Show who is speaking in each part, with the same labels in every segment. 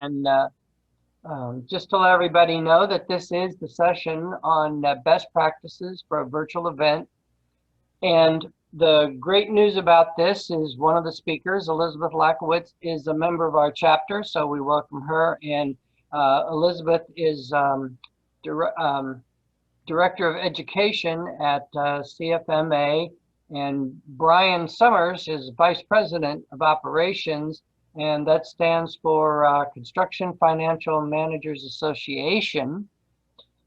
Speaker 1: And just to let everybody know that this is the session on best practices for a virtual event. And the great news about this is one of the speakers, Elizabeth Lachowicz, is a member of our chapter, so we welcome her. And Elizabeth is Director of Education at CFMA, and Brian Summers is Vice President of Operations, and that stands for Construction Financial Managers Association.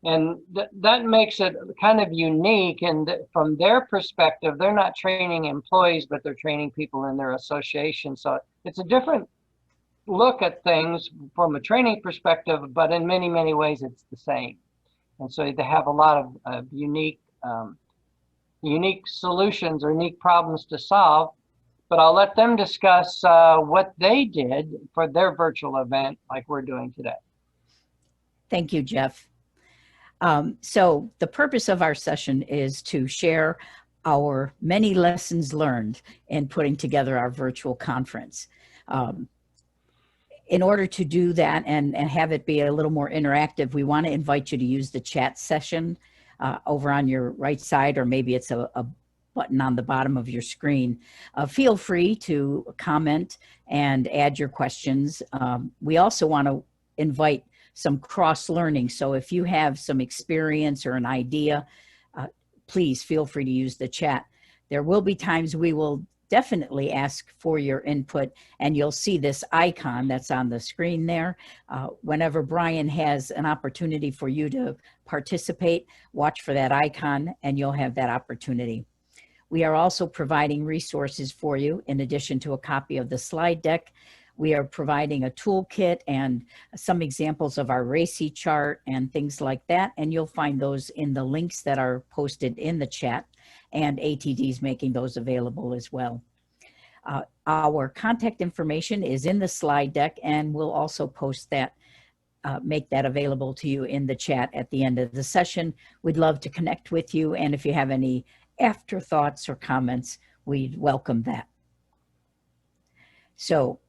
Speaker 1: And that makes it kind of unique. And from their perspective, they're not training employees, but they're training people in their association. So it's a different look at things from a training perspective, but in many, many ways, it's the same. And so they have a lot of unique solutions or unique problems to solve. But I'll let them discuss what they did for their virtual event like we're doing today.
Speaker 2: Thank you, Jeff. So the purpose of our session is to share our many lessons learned in putting together our virtual conference. In order to do that and have it be a little more interactive, we want to invite you to use the chat session over on your right side, or maybe it's a button on the bottom of your screen. Feel free to comment and add your questions. We also want to invite some cross-learning. So if you have some experience or an idea, please feel free to use the chat. There will be times we will definitely ask for your input, and you'll see this icon that's on the screen there. Whenever Brian has an opportunity for you to participate, watch for that icon and you'll have that opportunity. We are also providing resources for you in addition to a copy of the slide deck. We are providing a toolkit and some examples of our RACI chart and things like that, and you'll find those in the links that are posted in the chat, and ATD is making those available as well. Our contact information is in the slide deck, and we'll also post that, make that available to you in the chat at the end of the session. We'd love to connect with you, and if you have any afterthoughts or comments, we'd welcome that. So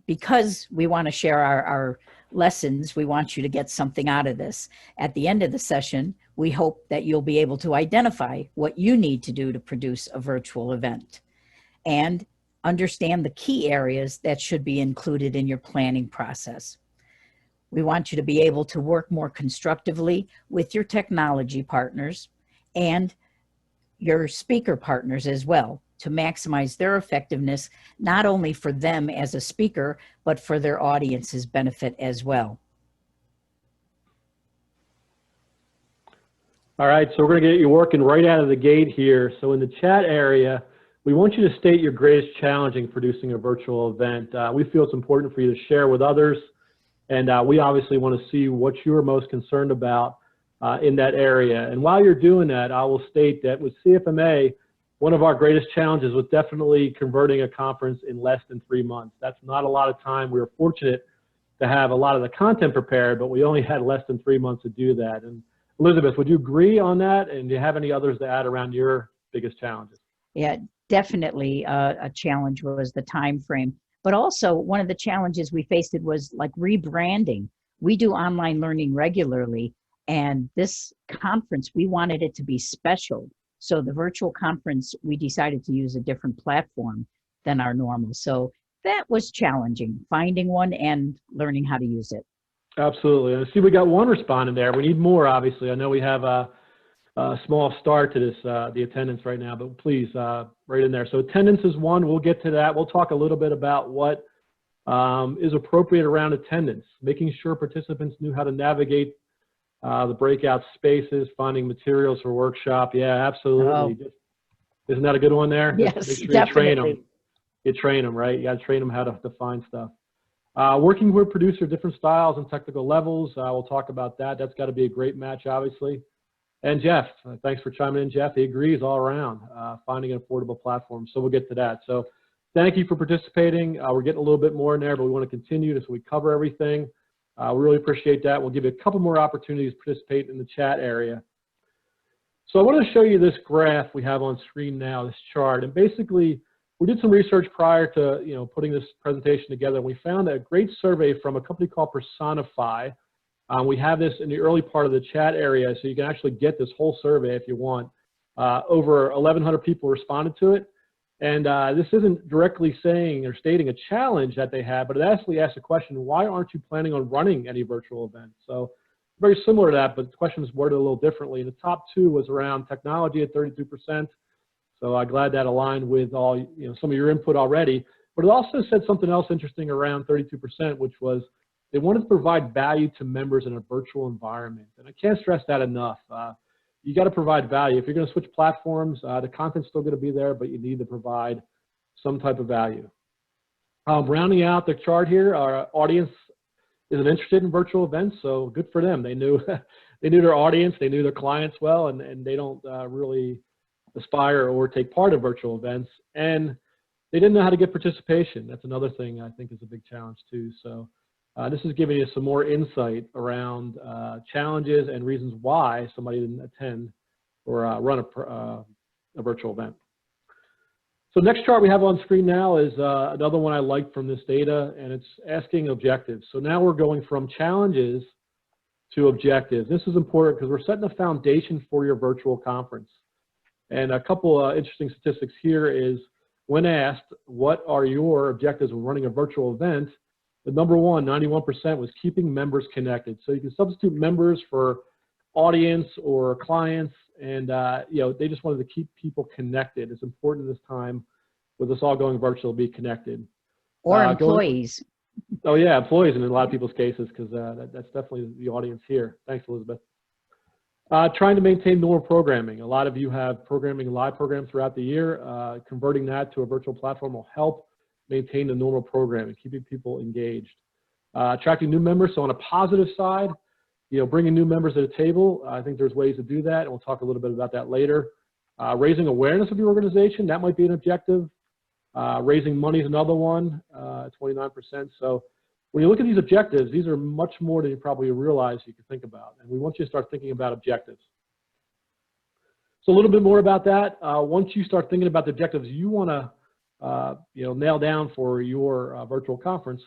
Speaker 2: because we want to share our lessons, we want you to get something out of this. At the end of the session, we hope that you'll be able to identify what you need to do to produce a virtual event and understand the key areas that should be included in your planning process. We want you to be able to work more constructively with your technology partners and your speaker partners as well, to maximize their effectiveness, not only for them as a speaker, but for their audience's benefit as well.
Speaker 3: All right, so we're going to get you working right out of the gate here. So in the chat area, we want you to state your greatest challenge in producing a virtual event. We feel it's important for you to share with others, and we obviously want to see what you're most concerned about in that area. And while you're doing that, I will state that with CFMA, one of our greatest challenges was definitely converting a conference in less than 3 months. That's not a lot of time. We were fortunate to have a lot of the content prepared, but we only had less than 3 months to do that. And Elizabeth, would you agree on that? And do you have any others to add around your biggest challenges?
Speaker 2: Yeah, definitely a challenge was the time frame. But also one of the challenges we faced was like rebranding. We do online learning regularly, and this conference, we wanted it to be special. So the virtual conference, we decided to use a different platform than our normal. So that was challenging, finding one and learning how to use it.
Speaker 3: Absolutely. I see we got one respondent there. We need more, obviously. I know we have a small start to this, the attendance right now, but please, right in there. So attendance is one. We'll get to that. We'll talk a little bit about what is appropriate around attendance, making sure participants knew how to navigate the breakout spaces, finding materials for workshop. Yeah, absolutely. Oh. Isn't that a good one there?
Speaker 2: Yes,
Speaker 3: make sure
Speaker 2: definitely.
Speaker 3: You train them. You train them, right? You got to train them how to find stuff. Working with producer, different styles and technical levels. We'll talk about that. That's got to be a great match, obviously. And Jeff, thanks for chiming in, Jeff. He agrees all around, finding an affordable platform. So we'll get to that. So thank you for participating. We're getting a little bit more in there, but we want to continue so we cover everything. We really appreciate that. We'll give you a couple more opportunities to participate in the chat area. So I want to show you this graph we have on screen now, this chart. And basically, we did some research prior to putting this presentation together, and we found a great survey from a company called Personify. We have this in the early part of the chat area, so you can actually get this whole survey if you want. Over 1,100 people responded to it. And this isn't directly saying or stating a challenge that they had, but it actually asks the question, why aren't you planning on running any virtual events? So very similar to that, but the question was worded a little differently. And the top two was around technology at 32%. So I'm glad that aligned with all, some of your input already. But it also said something else interesting around 32%, which was they wanted to provide value to members in a virtual environment. And I can't stress that enough. You got to provide value. If you're going to switch platforms, the content's still going to be there, but you need to provide some type of value. Rounding out the chart here, our audience isn't interested in virtual events, so good for them. They knew they knew their audience, they knew their clients well, and they don't really aspire or take part in virtual events. And they didn't know how to get participation. That's another thing I think is a big challenge too. So this is giving you some more insight around challenges and reasons why somebody didn't attend or run a virtual event. So next chart we have on screen now is another one I like from this data, and it's asking objectives. So now we're going from challenges to objectives. This is important because we're setting a foundation for your virtual conference. And a couple interesting statistics here is when asked, what are your objectives when running a virtual event? The number one, 91%, was keeping members connected. So you can substitute members for audience or clients, and they just wanted to keep people connected. It's important this time with us all going virtual to be connected.
Speaker 2: Or employees.
Speaker 3: Oh yeah, employees in a lot of people's cases, because that's definitely the audience here. Thanks, Elizabeth. Trying to maintain normal programming. A lot of you have live programs throughout the year. Converting that to a virtual platform will help maintain the normal programming, keeping people engaged. Attracting new members. So on a positive side, bringing new members to the table. I think there's ways to do that, and we'll talk a little bit about that later. Raising awareness of your organization, that might be an objective. Raising money is another one, 29%. So when you look at these objectives, these are much more than you probably realize you can think about. And we want you to start thinking about objectives. So a little bit more about that. Once you start thinking about the objectives you want to nail down for your virtual conference,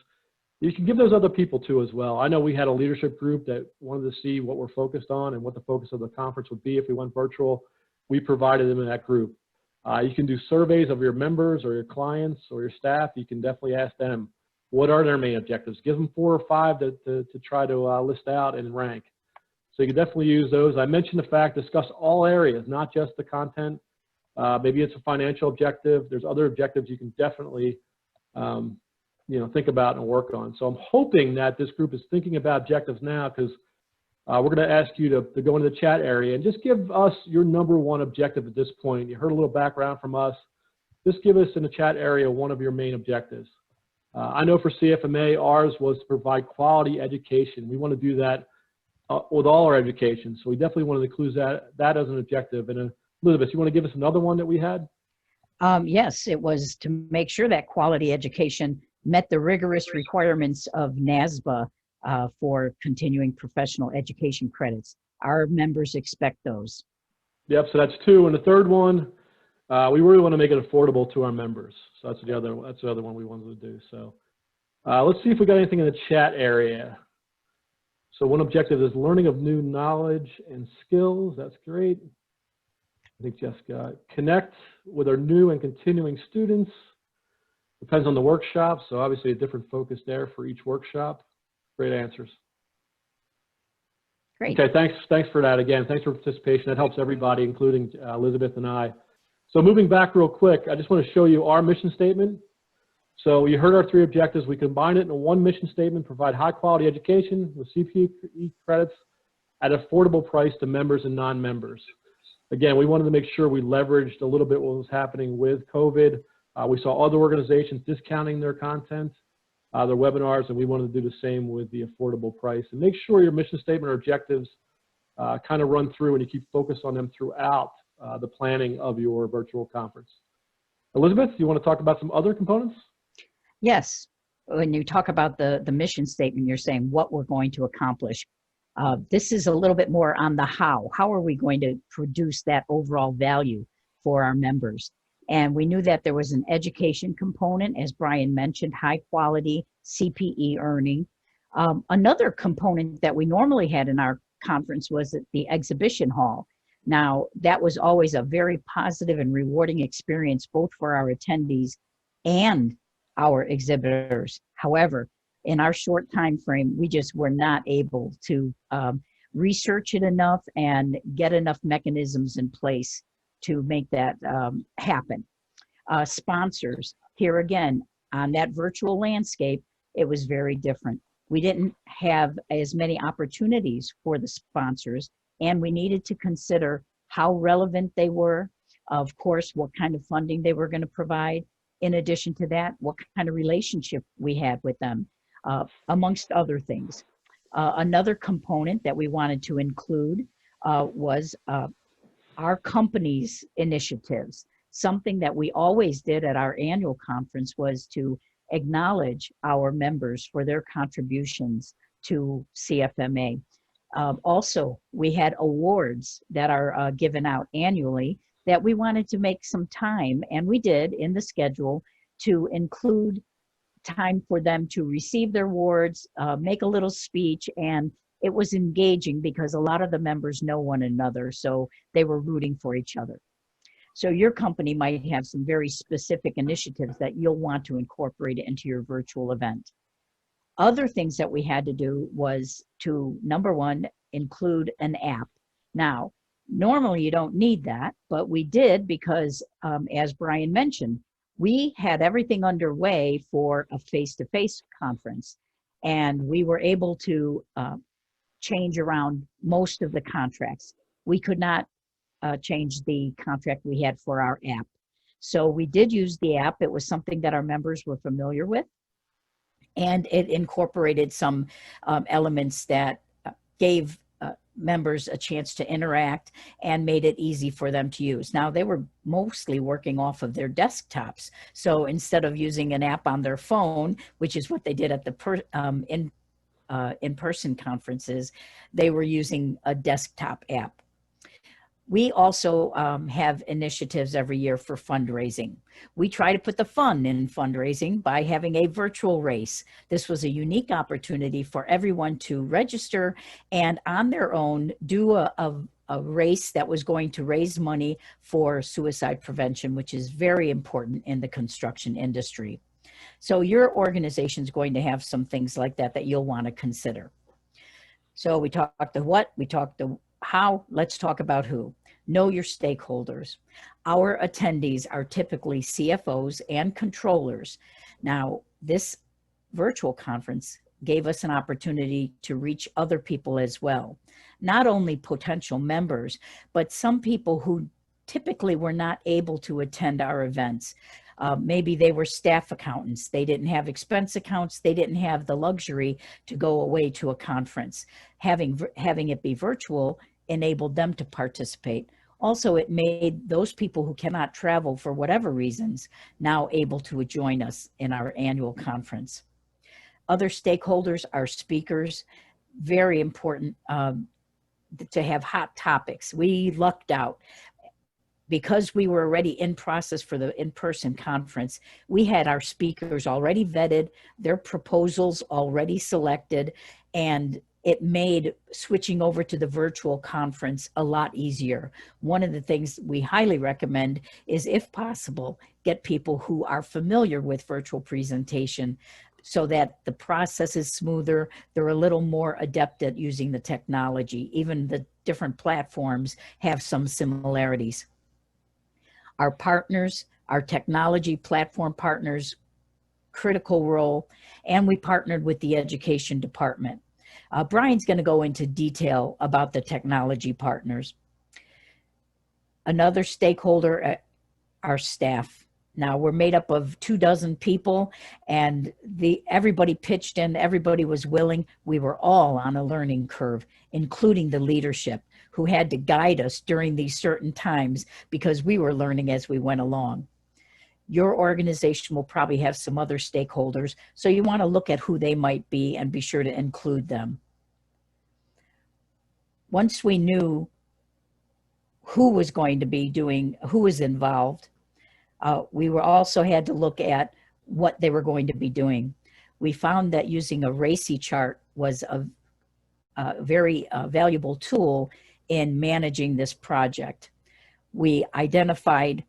Speaker 3: you can give those other people too as well. I know we had a leadership group that wanted to see what we're focused on and what the focus of the conference would be if we went virtual. We provided them in that group. You can do surveys of your members or your clients or your staff. You can definitely ask them, what are their main objectives? Give them 4 or 5 to try to list out and rank. So you can definitely use those. I mentioned the fact, discuss all areas, not just the content. Maybe it's a financial objective. There's other objectives you can definitely think about and work on. So I'm hoping that this group is thinking about objectives now, because we're going to ask you to go into the chat area and just give us your #1 objective at this point. You heard a little background from us. Just give us in the chat area one of your main objectives. I know for CFMA, ours was to provide quality education. We want to do that with all our education. So we definitely want to include that as an objective. And Elizabeth, you want to give us another one that we had?
Speaker 2: Yes, it was to make sure that quality education met the rigorous requirements of NASBA for continuing professional education credits. Our members expect those.
Speaker 3: Yep, so that's 2. And the third one, we really want to make it affordable to our members. So that's the other one we wanted to do. So let's see if we got anything in the chat area. So one objective is learning of new knowledge and skills. That's great. I think Jessica, connect with our new and continuing students. Depends on the workshop, so obviously a different focus there for each workshop. Great answers.
Speaker 2: Great.
Speaker 3: Okay, thanks for that again. Thanks for participation. That helps everybody, including Elizabeth and I. So moving back real quick, I just want to show you our mission statement. So you heard our 3 objectives. We combined it into one mission statement: provide high quality education with CPE credits at an affordable price to members and non-members. Again, we wanted to make sure we leveraged a little bit what was happening with COVID. We saw other organizations discounting their content, their webinars, and we wanted to do the same with the affordable price. And make sure your mission statement or objectives kind of run through and you keep focused on them throughout the planning of your virtual conference. Elizabeth, do you want to talk about some other components?
Speaker 2: Yes. When you talk about the mission statement, you're saying what we're going to accomplish. This is a little bit more on the how. How are we going to produce that overall value for our members? And we knew that there was an education component, as Brian mentioned, high quality CPE earning. Another component that we normally had in our conference was at the exhibition hall. Now, that was always a very positive and rewarding experience, both for our attendees and our exhibitors. However, in our short time frame, we just were not able to research it enough and get enough mechanisms in place to make that happen. Sponsors, here again, on that virtual landscape, it was very different. We didn't have as many opportunities for the sponsors, and we needed to consider how relevant they were, of course, what kind of funding they were going to provide. In addition to that, what kind of relationship we had with them, amongst other things. Another component that we wanted to include was our company's initiatives. Something that we always did at our annual conference was to acknowledge our members for their contributions to CFMA. Also, we had awards that are given out annually that we wanted to make some time, and we did in the schedule, to include time for them to receive their awards, make a little speech, and it was engaging because a lot of the members know one another, so they were rooting for each other. So your company might have some very specific initiatives that you'll want to incorporate into your virtual event. Other things that we had to do was to, number one, include an app. Now, normally you don't need that, but we did because, as Brian mentioned, we had everything underway for a face-to-face conference, and we were able to change around most of the contracts. We could not change the contract we had for our app. So we did use the app. It was something that our members were familiar with, and it incorporated some elements that gave members a chance to interact and made it easy for them to use. Now, they were mostly working off of their desktops. So instead of using an app on their phone, which is what they did at the in-person conferences, they were using a desktop app. We also have initiatives every year for fundraising. We try to put the fun in fundraising by having a virtual race. This was a unique opportunity for everyone to register and on their own do a race that was going to raise money for suicide prevention, which is very important in the construction industry. So your organization is going to have some things like that that you'll want to consider. So we talked the what, we talked the how, let's talk about who. Know your stakeholders. Our attendees are typically CFOs and controllers. Now, this virtual conference gave us an opportunity to reach other people as well. Not only potential members, but some people who typically were not able to attend our events. Maybe they were staff accountants. They didn't have expense accounts. They didn't have the luxury to go away to a conference. Having it be virtual enabled them to participate. Also, it made those people who cannot travel for whatever reasons now able to join us in our annual conference. Other stakeholders are speakers. Very important to have hot topics. We lucked out. Because we were already in process for the in-person conference, we had our speakers already vetted, their proposals already selected, and it made switching over to the virtual conference a lot easier. One of the things we highly recommend is, if possible, get people who are familiar with virtual presentation so that the process is smoother. They're a little more adept at using the technology. Even the different platforms have some similarities. Our partners, our technology platform partners, critical role, and we partnered with the education department. Brian's going to go into detail about the technology partners. Another stakeholder, our staff. Now, we're made up of 24 people, and everybody pitched in, everybody was willing. We were all on a learning curve, including the leadership, who had to guide us during these certain times because we were learning as we went along. Your organization will probably have some other stakeholders, so you want to look at who they might be and be sure to include them. Once we knew who was going to be doing, who was involved, We were also had to look at what they were going to be doing. We found that using a RACI chart was a very valuable tool in managing this project. We identified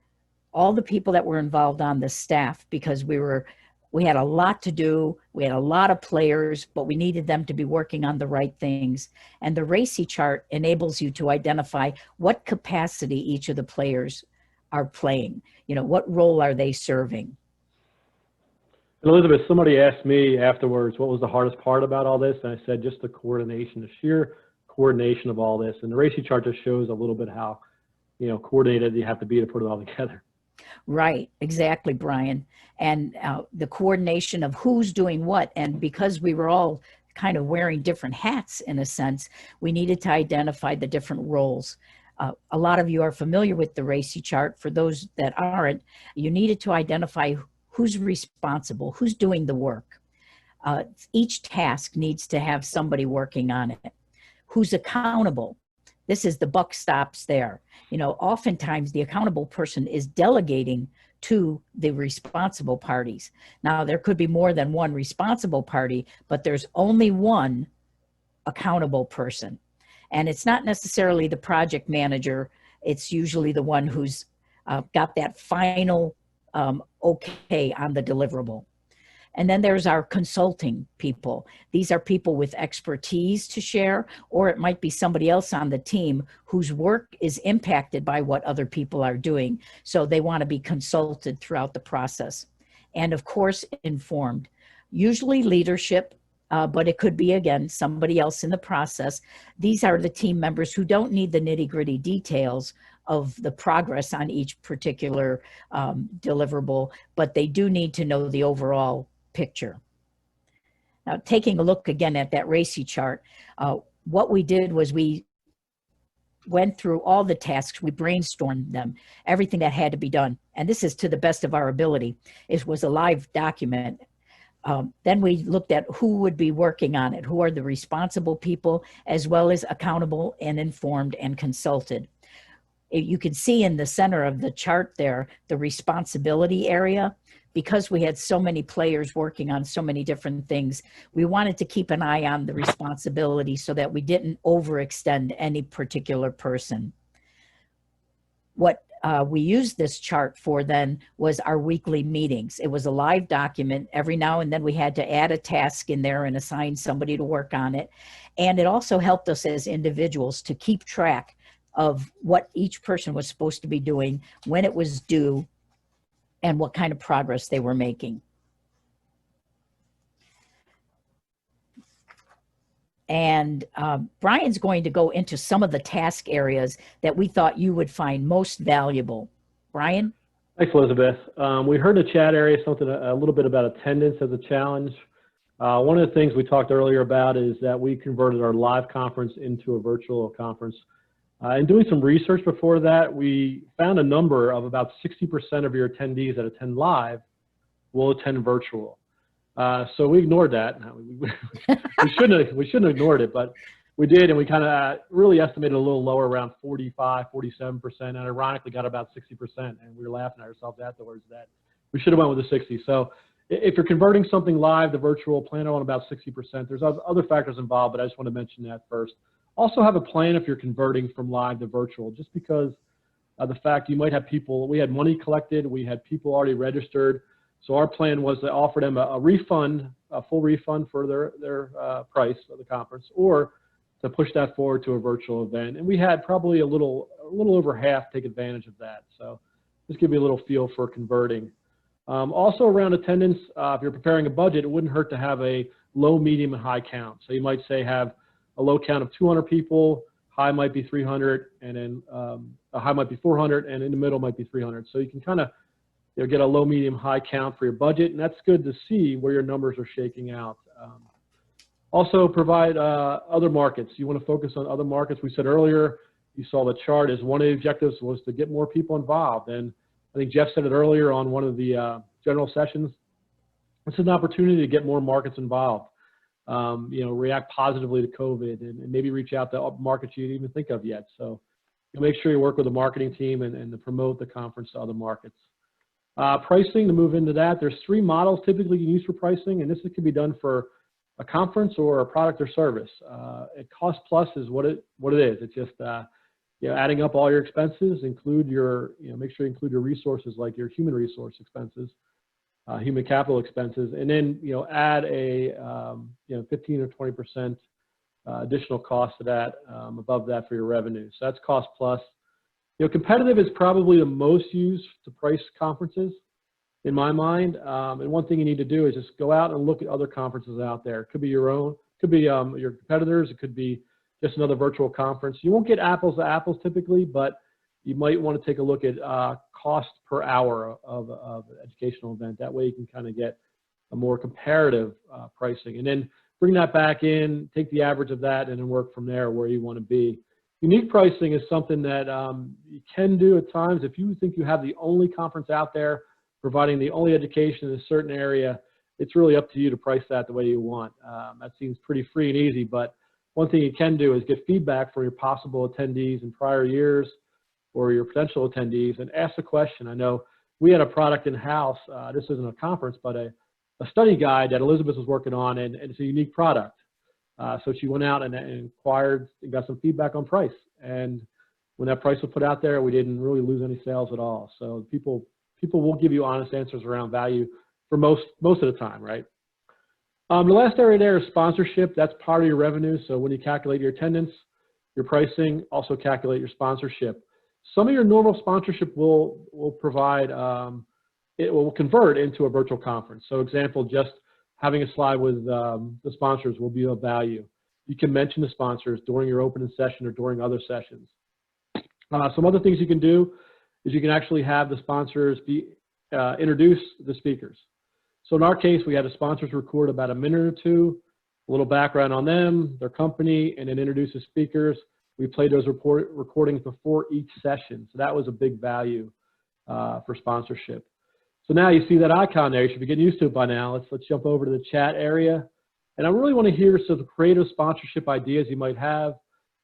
Speaker 2: all the people that were involved on the staff because we had a lot to do. We had a lot of players, but we needed them to be working on the right things. And the RACI chart enables you to identify what capacity each of the players are playing. You know, what role are they serving?
Speaker 3: Elizabeth, somebody asked me afterwards, what was the hardest part about all this? And I said, just the coordination, the sheer coordination of all this. And the RACI chart just shows a little bit how, you know, coordinated you have to be to put it all together.
Speaker 2: Right, exactly, Brian. And the coordination of who's doing what. And because we were all kind of wearing different hats in a sense, we needed to identify the different roles. A lot of you are familiar with the RACI chart. For those that aren't, you needed to identify who's responsible, who's doing the work. Each task needs to have somebody working on it. Who's accountable? This is the buck stops there. You know, oftentimes the accountable person is delegating to the responsible parties. Now, there could be more than one responsible party, but there's only one accountable person. And it's not necessarily the project manager. It's usually the one who's got that final okay on the deliverable. And then there's our consulting people. These are people with expertise to share, or it might be somebody else on the team whose work is impacted by what other people are doing. So they want to be consulted throughout the process. And of course, informed. Usually leadership, but it could be, again, somebody else in the process. These are the team members who don't need the nitty-gritty details of the progress on each particular deliverable, but they do need to know the overall picture. Now, taking a look again at that RACI chart, what we did was we went through all the tasks, we brainstormed them, everything that had to be done. And this is to the best of our ability. It was a live document. Then we looked at who would be working on it, who are the responsible people, as well as accountable and informed and consulted. You can see in the center of the chart there, the responsibility area. Because we had so many players working on so many different things, we wanted to keep an eye on the responsibility so that we didn't overextend any particular person. What we used this chart for then was our weekly meetings. It was a live document. Every now and then we had to add a task in there and assign somebody to work on it. And it also helped us as individuals to keep track of what each person was supposed to be doing, when it was due, and what kind of progress they were making. And Brian's going to go into some of the task areas that we thought you would find most valuable. Brian?
Speaker 3: Thanks, Elizabeth. We heard in the chat area something a little bit about attendance as a challenge. One of the things we talked earlier about is that we converted our live conference into a virtual conference. In doing some research before that, we found a number of about 60% of your attendees that attend live will attend virtual. So we ignored that. We shouldn't have ignored it, but we did, and we kind of really estimated a little lower, around 45, 47%, and ironically got about 60%, and we were laughing at ourselves afterwards that we should have went with the 60. So if you're converting something live to virtual, plan on about 60%. There's other factors involved, but I just want to mention that first. Also have a plan if you're converting from live to virtual, just because of the fact you might have people, we had money collected, we had people already registered. So our plan was to offer them a refund, a full refund for their price of the conference, or to push that forward to a virtual event. And we had probably a little over half take advantage of that. So just give you a little feel for converting. Also around attendance, if you're preparing a budget, it wouldn't hurt to have a low, medium, and high count. So you might say have a low count of 200 people, high might be 300, and then a high might be 400, and in the middle might be 300. So you can kind of get a low, medium, high count for your budget, and that's good to see where your numbers are shaking out. Also provide other markets. You want to focus on other markets. We said earlier, you saw the chart, as one of the objectives was to get more people involved. And I think Jeff said it earlier on one of the general sessions. This is an opportunity to get more markets involved. You know, react positively to COVID and maybe reach out to markets you didn't even think of yet. So make sure you work with the marketing team and to promote the conference to other markets. Pricing, to move into that, there's 3 models typically you use for pricing, and this can be done for a conference or a product or service. Cost plus is what it is. It's just adding up all your expenses, include your make sure you include your resources like your human resource expenses, human capital expenses, and then add a 15 or 20% additional cost to that above that for your revenue. So that's cost plus. Competitive is probably the most used to price conferences in my mind. And one thing you need to do is just go out and look at other conferences out there. It could be your own, it could be your competitors, it could be just another virtual conference. You won't get apples to apples typically, but you might want to take a look at cost per hour of an educational event. That way you can kind of get a more comparative pricing. And then bring that back in, take the average of that, and then work from there where you want to be. Unique pricing is something that you can do at times. If you think you have the only conference out there providing the only education in a certain area, it's really up to you to price that the way you want. That seems pretty free and easy, but one thing you can do is get feedback from your possible attendees in prior years or your potential attendees and ask the question. I know we had a product in-house, this isn't a conference, but a study guide that Elizabeth was working on, and it's a unique product. So she went out and inquired and got some feedback on price. And when that price was put out there, we didn't really lose any sales at all. So people will give you honest answers around value for most of the time, right? The last area there is sponsorship. That's part of your revenue. So when you calculate your attendance, your pricing, also calculate your sponsorship. Some of your normal sponsorship will provide, it will convert into a virtual conference. So example, just having a slide with the sponsors will be of value. You can mention the sponsors during your opening session or during other sessions. Some other things you can do is you can actually have the sponsors introduce the speakers. So in our case, we had the sponsors record about a minute or two, a little background on them, their company, and then introduce the speakers. We played those recordings before each session. So that was a big value for sponsorship. So now you see that icon there. You should be getting used to it by now. Let's jump over to the chat area. And I really want to hear some creative sponsorship ideas you might have.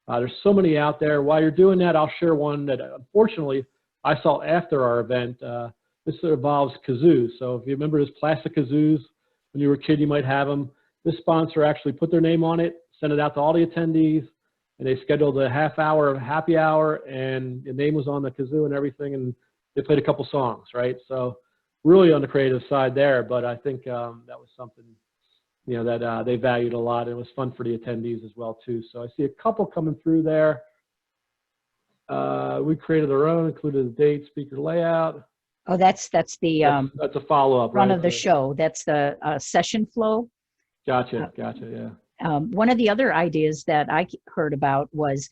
Speaker 3: There's so many out there. While you're doing that, I'll share one that unfortunately I saw after our event. This involves kazoos. So if you remember those plastic kazoos, when you were a kid, you might have them. This sponsor actually put their name on it, sent it out to all the attendees, and they scheduled a half-hour happy hour, and the name was on the kazoo and everything, and they played a couple songs, right? So really on the creative side there, but I think that was something that they valued a lot. It was fun for the attendees as well too. So I see a couple coming through there. We created our own, included the date, speaker layout.
Speaker 2: Oh, that's the
Speaker 3: that's a follow-up,
Speaker 2: front
Speaker 3: right?
Speaker 2: of the show. That's the session flow.
Speaker 3: Gotcha, yeah.
Speaker 2: One of the other ideas that I heard about was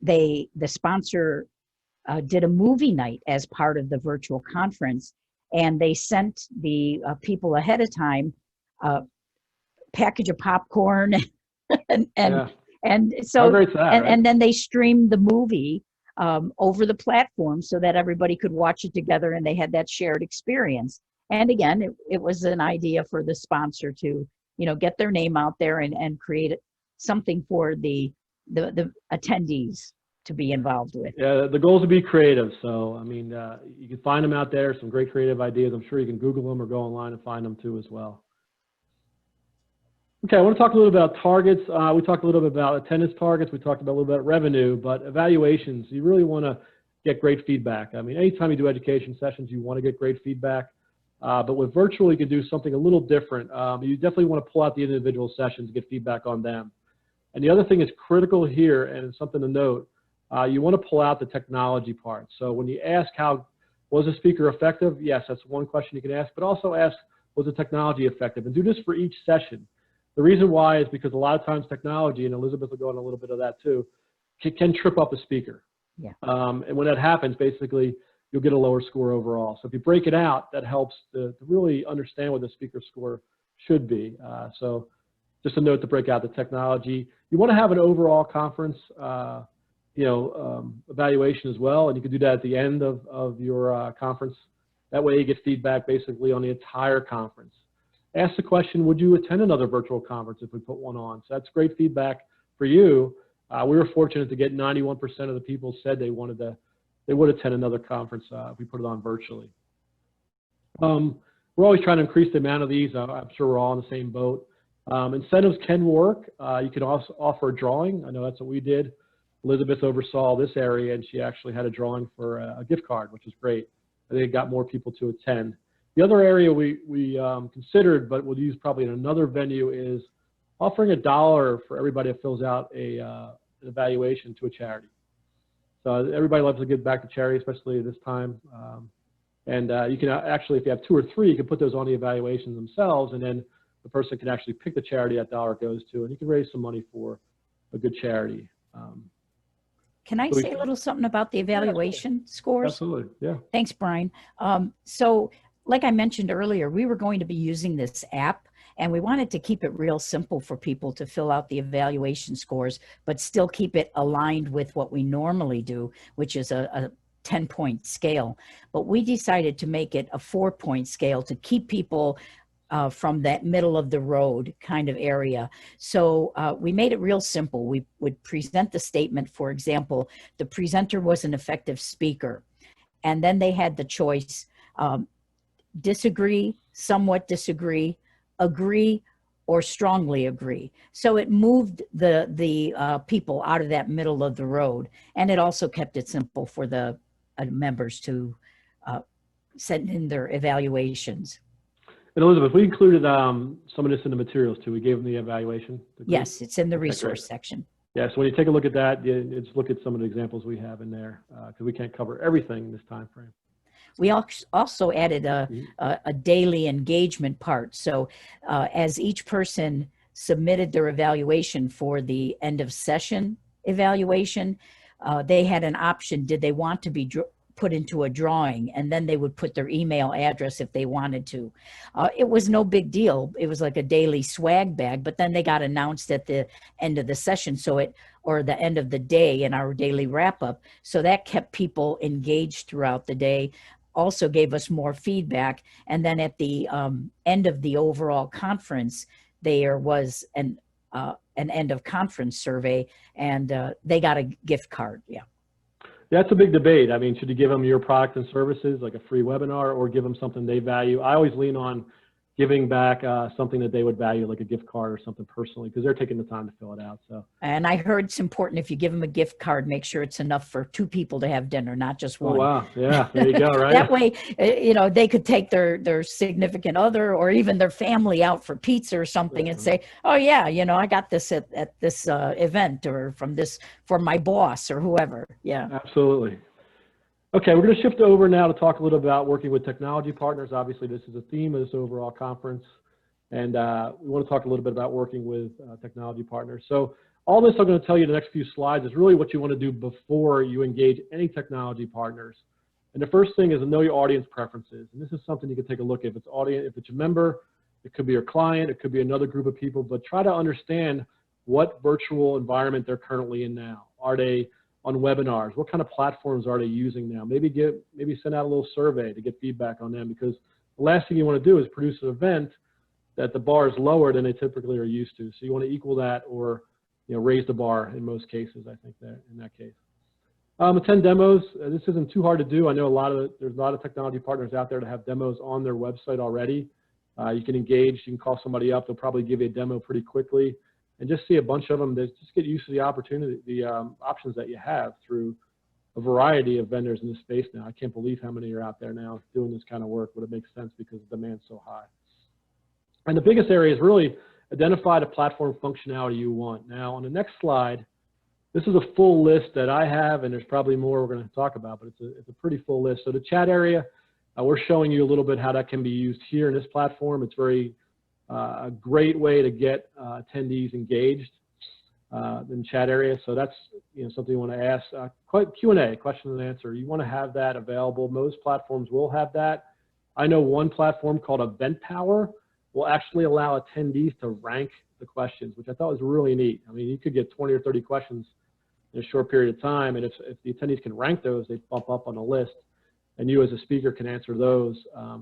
Speaker 2: the sponsor did a movie night as part of the virtual conference, and they sent the people ahead of time a package of popcorn and so and then they streamed the movie over the platform so that everybody could watch it together, and they had that shared experience. And again, it was an idea for the sponsor to get their name out there and create something for the attendees to be involved with.
Speaker 3: Yeah, the goal is to be creative. So, I mean, you can find them out there, some great creative ideas. I'm sure you can Google them or go online and find them too as well. Okay, I want to talk a little about targets. We talked a little bit about attendance targets. We talked about a little bit about revenue, but evaluations, you really want to get great feedback. I mean, anytime you do education sessions, you want to get great feedback. But with virtual, you can do something a little different. You definitely want to pull out the individual sessions and get feedback on them. And the other thing is critical here, and it's something to note, you want to pull out the technology part. So when you ask was the speaker effective? Yes, that's one question you can ask, but also ask, was the technology effective? And do this for each session. The reason why is because a lot of times technology, and Elizabeth will go on a little bit of that too, can trip up a speaker.
Speaker 2: Yeah.
Speaker 3: And when that happens, basically, you'll get a lower score overall. So if you break it out, that helps to really understand what the speaker score should be. So just a note to break out the technology. You want to have an overall conference evaluation as well, and you can do that at the end of your conference. That way you get feedback basically on the entire conference. Ask the question, would you attend another virtual conference if we put one on? So that's great feedback for you. We were fortunate to get 91% of the people said they would attend another conference if we put it on virtually. We're always trying to increase the amount of these. I'm sure we're all in the same boat. Incentives can work. You can also offer a drawing. I know that's what we did. Elizabeth oversaw this area, and she actually had a drawing for a gift card, which is great. I think it got more people to attend. The other area we considered, but we'll use probably in another venue, is offering $1 for everybody that fills out an evaluation to a charity. So everybody loves to give back to charity, especially this time. You can actually, if you have 2 or 3, you can put those on the evaluations themselves, and then the person can actually pick the charity that dollar goes to, and you can raise some money for a good charity.
Speaker 2: Can I say a little something about the evaluation scores?
Speaker 3: Absolutely, yeah.
Speaker 2: Thanks, Brian. So like I mentioned earlier, we were going to be using this app, and we wanted to keep it real simple for people to fill out the evaluation scores, but still keep it aligned with what we normally do, which is a 10-point scale. But we decided to make it a 4-point scale to keep people from that middle of the road kind of area. So we made it real simple. We would present the statement. For example, the presenter was an effective speaker. And then they had the choice, disagree, somewhat disagree, agree, or strongly agree. So it moved the people out of that middle of the road. And it also kept it simple for the members to send in their evaluations.
Speaker 3: And Elizabeth, we included some of this in the materials too. We gave them the evaluation.
Speaker 2: Yes, it's in the resource section.
Speaker 3: Yeah, so when you take a look at that, just look at some of the examples we have in there, because we can't cover everything in this time frame.
Speaker 2: We also added a daily engagement part. So as each person submitted their evaluation for the end of session evaluation, they had an option. Did they want to be put into a drawing? And then they would put their email address if they wanted to. It was no big deal. It was like a daily swag bag, but then they got announced at the end of the session, or the end of the day in our daily wrap up. So that kept people engaged throughout the day, also gave us more feedback. And then at the end of the overall conference, there was an end of conference survey, and they got a gift card. Yeah.
Speaker 3: That's a big debate. I mean, should you give them your product and services, like a free webinar, or give them something they value? I always lean on giving back something that they would value, like a gift card or something personally, because they're taking the time to fill it out. So. And
Speaker 2: I heard it's important, if you give them a gift card, make sure it's enough for 2 people to have dinner, not just one.
Speaker 3: Oh, wow. Yeah, there you go, right?
Speaker 2: That way, they could take their significant other or even their family out for pizza or something, and say, oh yeah, I got this at this event, or for my boss or whoever. Yeah.
Speaker 3: Absolutely. Okay, we're going to shift over now to talk a little about working with technology partners. Obviously, this is a theme of this overall conference, and we want to talk a little bit about working with technology partners. So all this I'm going to tell you in the next few slides is really what you want to do before you engage any technology partners. And the first thing is to know your audience preferences. And this is something you can take a look at. If it's a member, it could be your client, it could be another group of people, but try to understand what virtual environment they're currently in now. Are they on webinars? What kind of platforms are they using now? Maybe send out a little survey to get feedback on them, because the last thing you want to do is produce an event that the bar is lower than they typically are used to. So you want to equal that, or raise the bar in most cases, I think, that in that case. Attend demos. This isn't too hard to do. I know there's a lot of technology partners out there that have demos on their website already. You can engage, you can call somebody up, they'll probably give you a demo pretty quickly. And just see a bunch of them. Just get used to the options that you have through a variety of vendors in this space now. I can't believe how many are out there now doing this kind of work, but it makes sense because the demand's so high. And the biggest area is really identify the platform functionality you want. Now, on the next slide, this is a full list that I have, and there's probably more we're going to talk about, but it's a pretty full list. So the chat area, we're showing you a little bit how that can be used here in this platform. It's a great way to get attendees engaged in chat area. So that's something you want to ask. Q&A, question and answer. You want to have that available. Most platforms will have that. I know one platform called Event Power will actually allow attendees to rank the questions, which I thought was really neat. I mean, you could get 20 or 30 questions in a short period of time, and if the attendees can rank those, they bump up on the list, and you as a speaker can answer those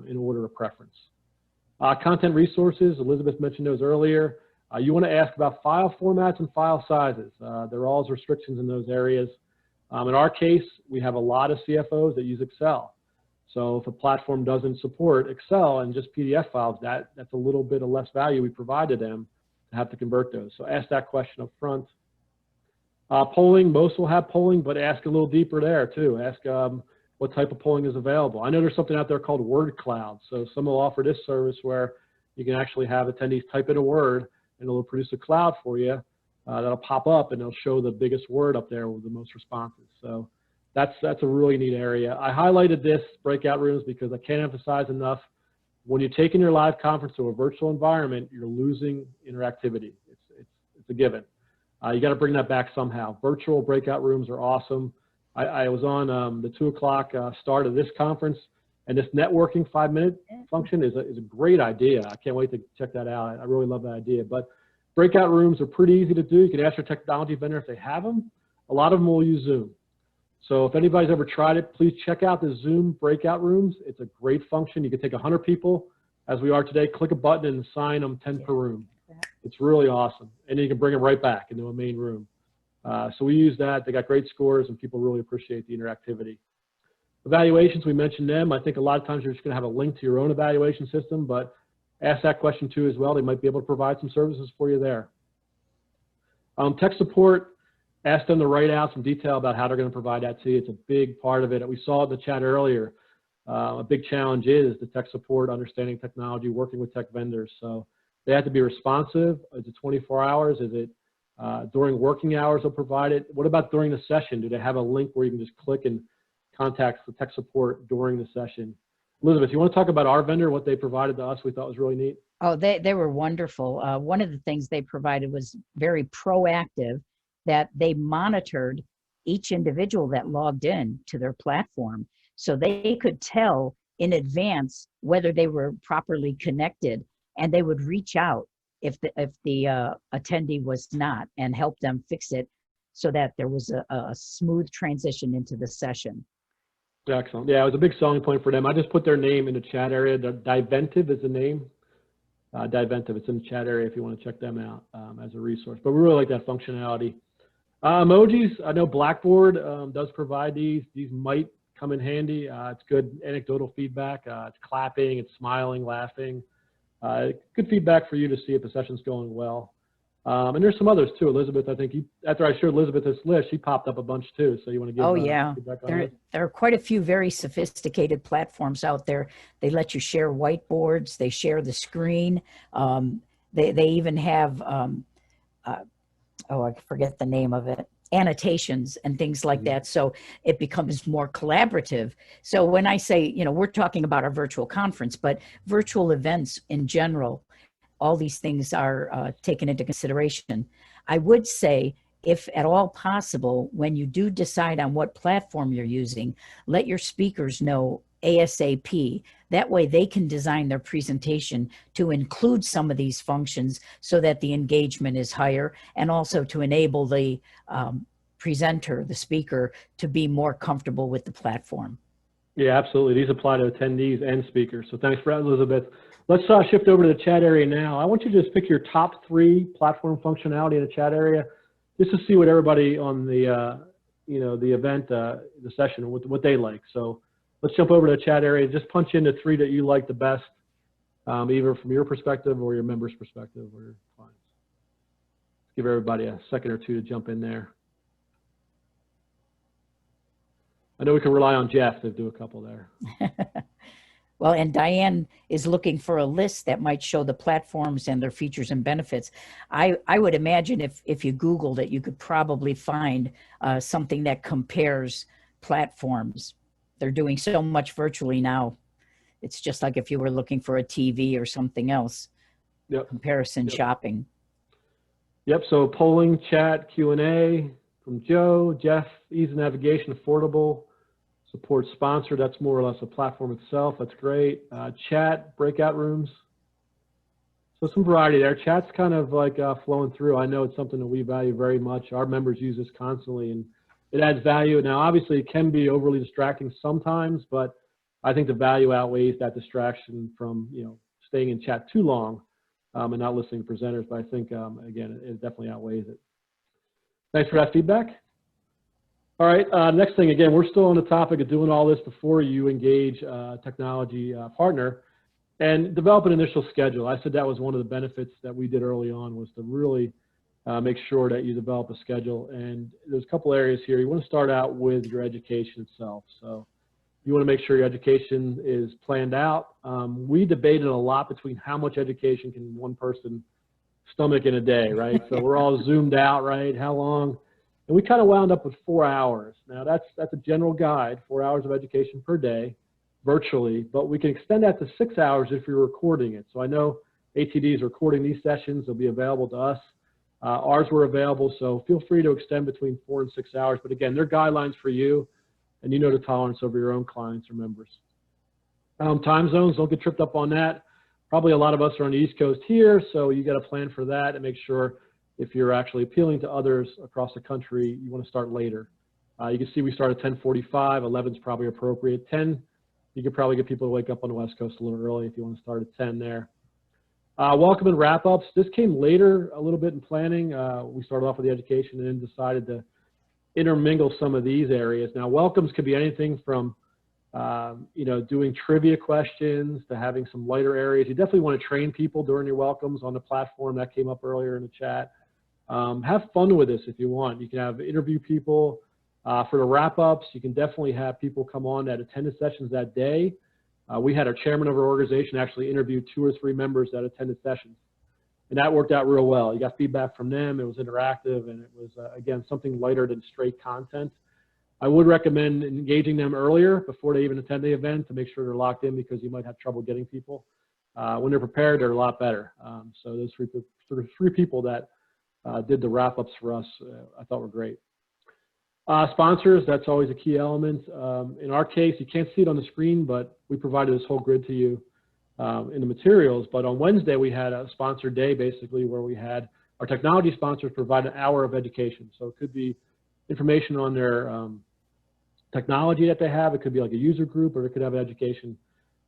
Speaker 3: in order of preference. Content resources, Elizabeth mentioned those earlier. You want to ask about file formats and file sizes. There are always restrictions in those areas. In our case, we have a lot of CFOs that use Excel. So if a platform doesn't support Excel and just PDF files, that's a little bit of less value we provide to them to have to convert those. So ask that question up front. Polling, most will have polling, but ask a little deeper there too. Ask what type of polling is available. I know there's something out there called word cloud. So some will offer this service where you can actually have attendees type in a word and it'll produce a cloud for you that'll pop up and it'll show the biggest word up there with the most responses. So that's a really neat area. I highlighted this breakout rooms because I can't emphasize enough. When you're taking your live conference to a virtual environment, you're losing interactivity. It's a given. You got to bring that back somehow. Virtual breakout rooms are awesome. I was on the 2 o'clock start of this conference, and this networking 5-minute function is a great idea. I can't wait to check that out. I really love that idea. But breakout rooms are pretty easy to do. You can ask your technology vendor if they have them. A lot of them will use Zoom. So if anybody's ever tried it, please check out the Zoom breakout rooms. It's a great function. You can take 100 people, as we are today, click a button and assign them 10 per room. It's really awesome. And then you can bring them right back into a main room. So we use that. They got great scores, and people really appreciate the interactivity. Evaluations, we mentioned them. I think a lot of times you're just going to have a link to your own evaluation system, but ask that question too as well. They might be able to provide some services for you there. Tech support, ask them to write out some detail about how they're going to provide that to you. It's a big part of it. We saw in the chat earlier. A big challenge is the tech support, understanding technology, working with tech vendors. So they have to be responsive. Is it 24 hours? Is it during working hours they'll provide it? What about during the session? Do they have a link where you can just click and contact the tech support during the session? Elizabeth, you want to talk about our vendor, what they provided to us we thought was really neat?
Speaker 2: Oh, they were wonderful. One of the things they provided was very proactive, that they monitored each individual that logged in to their platform. So they could tell in advance whether they were properly connected, and they would reach out if the attendee was not and help them fix it so that there was a smooth transition into the session.
Speaker 3: Excellent. Yeah, it was a big selling point for them. I just put their name in the chat area. Diventive is the name. Diventive, it's in the chat area if you want to check them out as a resource. But we really like that functionality. Emojis, I know Blackboard does provide these. These might come in handy. It's good anecdotal feedback. It's clapping, it's smiling, laughing. Good feedback for you to see if the session's going well. And there's some others too. Elizabeth, I think after I showed Elizabeth this list, she popped up a bunch too. So you want to give feedback on that?
Speaker 2: There are quite a few very sophisticated platforms out there. They let you share whiteboards. They share the screen. They even have, I forget the name of it, annotations and things like that. So it becomes more collaborative. So when I say, we're talking about our virtual conference, but virtual events in general, all these things are taken into consideration. I would say, if at all possible, when you do decide on what platform you're using, let your speakers know ASAP. That way they can design their presentation to include some of these functions so that the engagement is higher, and also to enable the presenter, the speaker, to be more comfortable with the platform.
Speaker 3: Yeah, absolutely. These apply to attendees and speakers. So thanks for that, Elizabeth. Let's shift over to the chat area now. I want you to just pick your top 3 platform functionality in the chat area, just to see what everybody on the, the event, the session, what they like. So let's jump over to the chat area. Just punch in the 3 that you like the best, either from your perspective or your members' perspective or your clients. Give everybody a second or two to jump in there. I know we can rely on Jeff to do a couple there.
Speaker 2: Well, and Diane is looking for a list that might show the platforms and their features and benefits. I would imagine if you Googled it, you could probably find something that compares platforms. They're doing so much virtually now. It's just like if you were looking for a TV or something else.
Speaker 3: Yep.
Speaker 2: Comparison shopping.
Speaker 3: Yep, so polling, chat, Q&A from Joe, Jeff, ease of navigation, affordable. Support sponsor, that's more or less a platform itself. That's great. Chat, breakout rooms. So some variety there. Chat's kind of like flowing through. I know it's something that we value very much. Our members use this constantly, and it adds value. Now, obviously, it can be overly distracting sometimes, but I think the value outweighs that distraction from staying in chat too long and not listening to presenters. But I think, again, it definitely outweighs it. Thanks for that feedback. All right, next thing, again, we're still on the topic of doing all this before you engage a technology partner and develop an initial schedule. I said that was one of the benefits that we did early on, was to really make sure that you develop a schedule. And there's a couple areas here. You want to start out with your education itself. So you want to make sure your education is planned out. We debated a lot between how much education can one person stomach in a day, right? So we're all zoomed out, right? How long? And we kind of wound up with 4 hours. Now that's a general guide, 4 hours of education per day, virtually, but we can extend that to 6 hours if you're recording it. So I know ATD is recording these sessions. They'll be available to us. Ours were available, so feel free to extend between 4 and 6 hours. But again, they're guidelines for you, and you know the tolerance over your own clients or members. Time zones, don't get tripped up on that. Probably a lot of us are on the East Coast here, so you got to plan for that and make sure if you're actually appealing to others across the country, you want to start later. You can see we start at 10:45, 11 is probably appropriate. 10, you could probably get people to wake up on the West Coast a little early if you want to start at 10 there. Welcome and wrap-ups. This came later a little bit in planning. We started off with the education and then decided to intermingle some of these areas. Now, welcomes could be anything from doing trivia questions to having some lighter areas. You definitely want to train people during your welcomes on the platform. That came up earlier in the chat. Have fun with this if you want. You can have interview people. For the wrap-ups, you can definitely have people come on that attended sessions that day. We had our chairman of our organization actually interview 2 or 3 members that attended sessions. And that worked out real well. You got feedback from them. It was interactive, and it was, again, something lighter than straight content. I would recommend engaging them earlier before they even attend the event to make sure they're locked in, because you might have trouble getting people. When they're prepared, they're a lot better. So those 3 people that did the wrap-ups for us, I thought were great. Sponsors, that's always a key element. In our case, you can't see it on the screen, but we provided this whole grid to you in the materials. But on Wednesday, we had a sponsor day, basically, where we had our technology sponsors provide an hour of education. So it could be information on their technology that they have. It could be like a user group, or it could have an education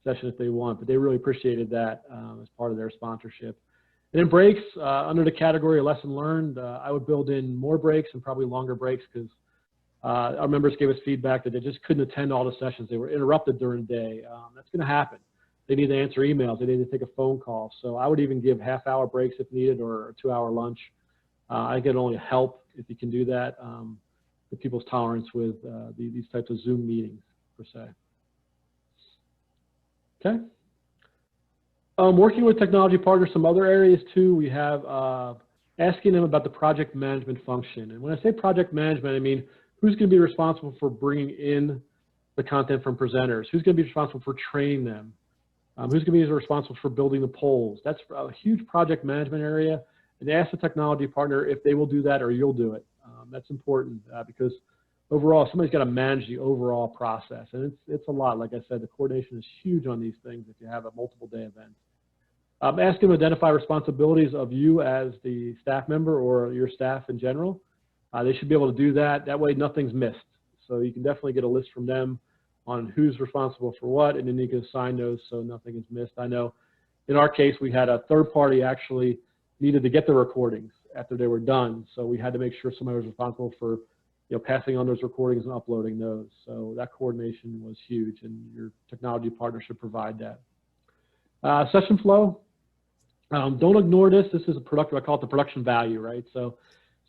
Speaker 3: session if they want. But they really appreciated that as part of their sponsorship. And then breaks, under the category of lesson learned, I would build in more breaks and probably longer breaks, because our members gave us feedback that they just couldn't attend all the sessions. They were interrupted during the day. That's going to happen. They need to answer emails. They need to take a phone call. So I would even give half-hour breaks if needed, or a 2-hour lunch. I think it'll only help if you can do that with people's tolerance with these types of Zoom meetings, per se. Okay. Working with technology partners, some other areas too, we have asking them about the project management function. And when I say project management, I mean, who's going to be responsible for bringing in the content from presenters? Who's going to be responsible for training them? Who's going to be responsible for building the polls? That's a huge project management area. And ask the technology partner if they will do that or you'll do it. That's important because overall, somebody's got to manage the overall process. And it's a lot. Like I said, the coordination is huge on these things if you have a multiple day event. Ask them to identify responsibilities of you as the staff member or your staff in general. They should be able to do that. That way nothing's missed. So you can definitely get a list from them on who's responsible for what, and then you can assign those so nothing is missed. I know in our case, we had a third party actually needed to get the recordings after they were done. So we had to make sure somebody was responsible for passing on those recordings and uploading those. So that coordination was huge, and your technology partner should provide that. Session flow. Don't ignore this. This is a productive, I call it the production value, right? So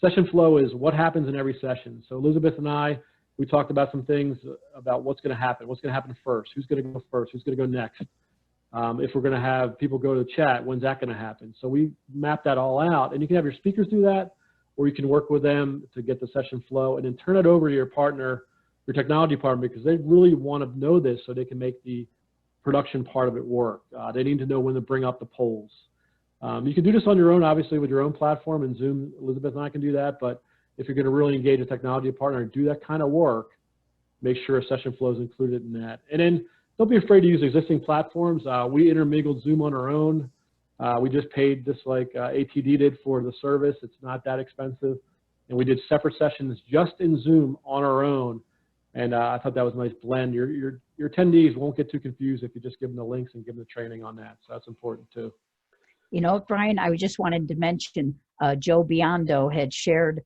Speaker 3: session flow is what happens in every session. So Elizabeth and I, we talked about some things about what's going to happen first, who's going to go first, who's going to go next. If we're going to have people go to the chat, when's that going to happen? So we mapped that all out, and you can have your speakers do that, or you can work with them to get the session flow and then turn it over to your partner, your technology partner, because they really want to know this so they can make the production part of it work. They need to know when to bring up the polls. You can do this on your own, obviously, with your own platform and Zoom. Elizabeth and I can do that, but if you're going to really engage a technology partner and do that kind of work, make sure a session flow is included in that. And then don't be afraid to use existing platforms. We intermingled Zoom on our own. We just paid just like ATD did for the service. It's not that expensive. And we did separate sessions just in Zoom on our own. And I thought that was a nice blend. Your attendees won't get too confused if you just give them the links and give them the training on that. So that's important too.
Speaker 2: You know, Brian, I just wanted to mention Joe Biondo had shared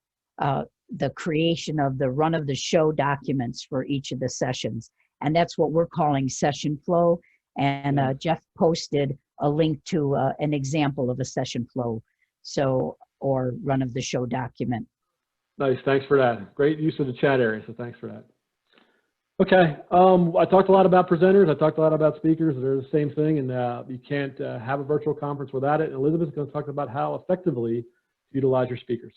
Speaker 2: the creation of the run of the show documents for each of the sessions. And that's what we're calling session flow. And Jeff posted a link to an example of a session flow, or run of the show document.
Speaker 3: Nice, thanks for that. Great use of the chat area, so thanks for that. Okay, I talked a lot about presenters, I talked a lot about speakers. They're the same thing, and you can't have a virtual conference without it. And Elizabeth's going to talk about how effectively to utilize your speakers.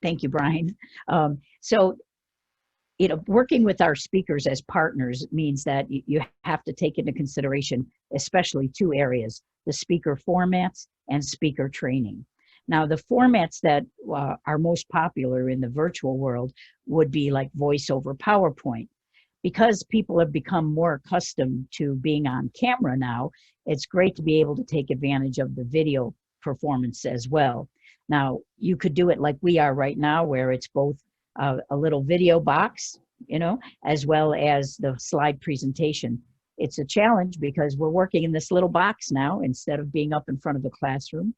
Speaker 2: Thank you, Brian. So, working with our speakers as partners means that you have to take into consideration, especially two areas, the speaker formats and speaker training. Now, the formats that are most popular in the virtual world would be like voice over PowerPoint. Because people have become more accustomed to being on camera now, it's great to be able to take advantage of the video performance as well. Now, you could do it like we are right now, where it's both a little video box, as well as the slide presentation. It's a challenge because we're working in this little box now instead of being up in front of the classroom.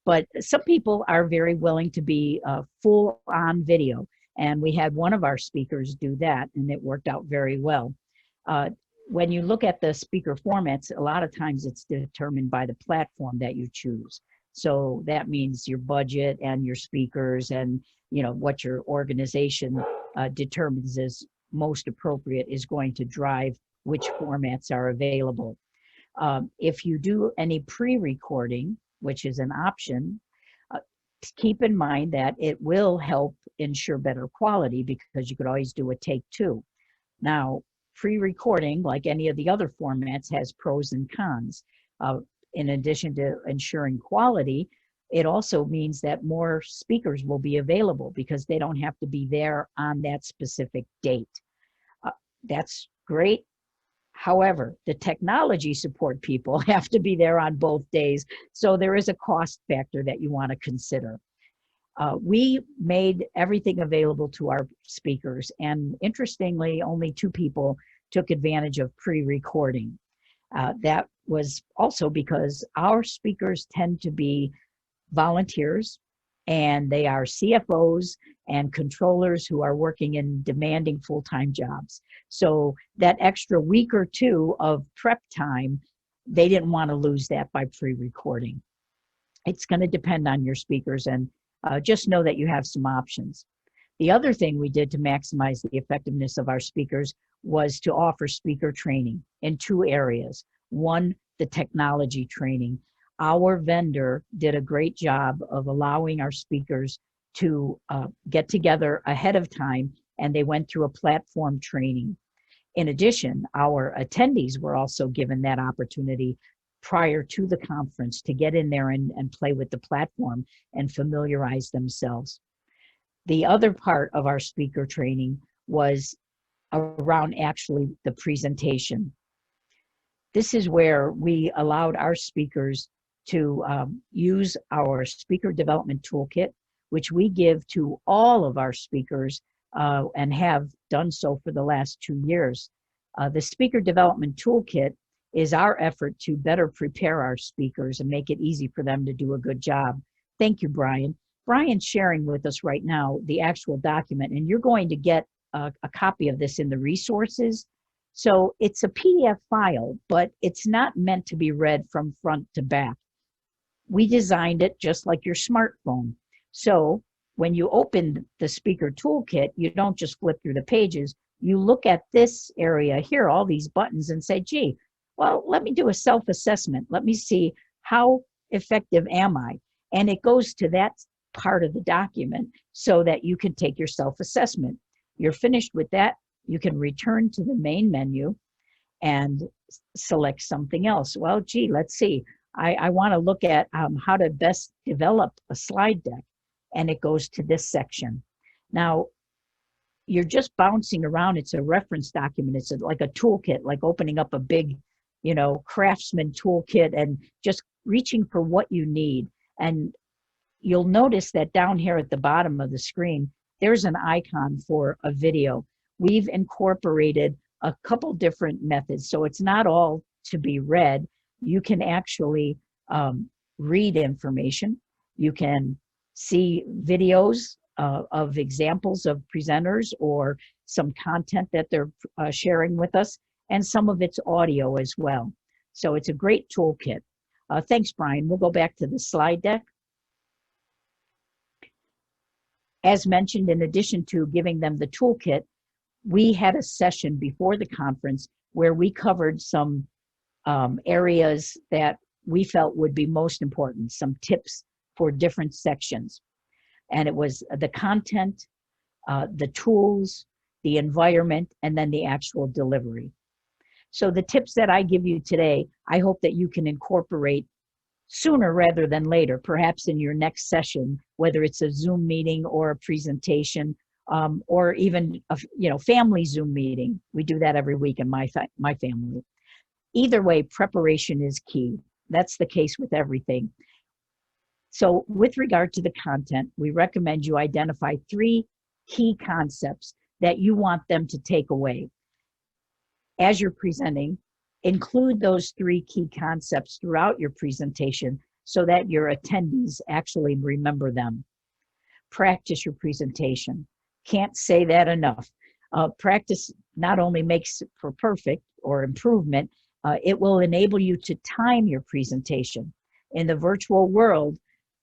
Speaker 2: But some people are very willing to be full on video. And we had one of our speakers do that, and it worked out very well. When you look at the speaker formats, a lot of times it's determined by the platform that you choose. So that means your budget and your speakers and what your organization determines is most appropriate is going to drive which formats are available. If you do any pre-recording, which is an option, keep in mind that it will help ensure better quality because you could always do a take two. Now, pre-recording, like any of the other formats, has pros and cons. In addition to ensuring quality, it also means that more speakers will be available because they don't have to be there on that specific date. That's great. However, the technology support people have to be there on both days. So there is a cost factor that you want to consider. We made everything available to our speakers, and interestingly, only 2 people took advantage of pre-recording. That was also because our speakers tend to be volunteers, and they are CFOs and controllers who are working in demanding full-time jobs. So that extra week or 2 of prep time, they didn't want to lose that by pre-recording. It's going to depend on your speakers, and just know that you have some options. The other thing we did to maximize the effectiveness of our speakers was to offer speaker training in 2 areas. One, the technology training. Our vendor did a great job of allowing our speakers to get together ahead of time, and they went through a platform training. In addition, our attendees were also given that opportunity prior to the conference to get in there and play with the platform and familiarize themselves. The other part of our speaker training was around actually the presentation. This is where we allowed our speakers to use our speaker development toolkit, which we give to all of our speakers and have done so for the last 2 years. The speaker development toolkit is our effort to better prepare our speakers and make it easy for them to do a good job. Thank you, Brian. Brian's sharing with us right now the actual document, and you're going to get a copy of this in the resources. So it's a PDF file, but it's not meant to be read from front to back. We designed it just like your smartphone. So when you open the speaker toolkit, you don't just flip through the pages. You look at this area here, all these buttons, and say, gee, well, let me do a self-assessment. Let me see how effective am I? And it goes to that part of the document so that you can take your self-assessment. You're finished with that, you can return to the main menu and select something else. Well, gee, let's see. I want to look at how to best develop a slide deck, and it goes to this section. Now, you're just bouncing around. It's a reference document. It's like a toolkit, like opening up a big, craftsman toolkit and just reaching for what you need. And you'll notice that down here at the bottom of the screen, there's an icon for a video. We've incorporated a couple different methods, so it's not all to be read. You can actually read information. You can see videos of examples of presenters or some content that they're sharing with us, and some of it's audio as well. So it's a great toolkit. Thanks, Brian. We'll go back to the slide deck. As mentioned, in addition to giving them the toolkit, we had a session before the conference where we covered some areas that we felt would be most important, some tips for different sections. And it was the content, the tools, the environment, and then the actual delivery. So the tips that I give you today, I hope that you can incorporate sooner rather than later, perhaps in your next session, whether it's a Zoom meeting or a presentation, or even a family Zoom meeting. We do that every week in my family. Either way, preparation is key. That's the case with everything. So with regard to the content, we recommend you identify 3 key concepts that you want them to take away. As you're presenting, include those 3 key concepts throughout your presentation so that your attendees actually remember them. Practice your presentation. Can't say that enough. Practice not only makes for perfect or improvement, it will enable you to time your presentation. In the virtual world,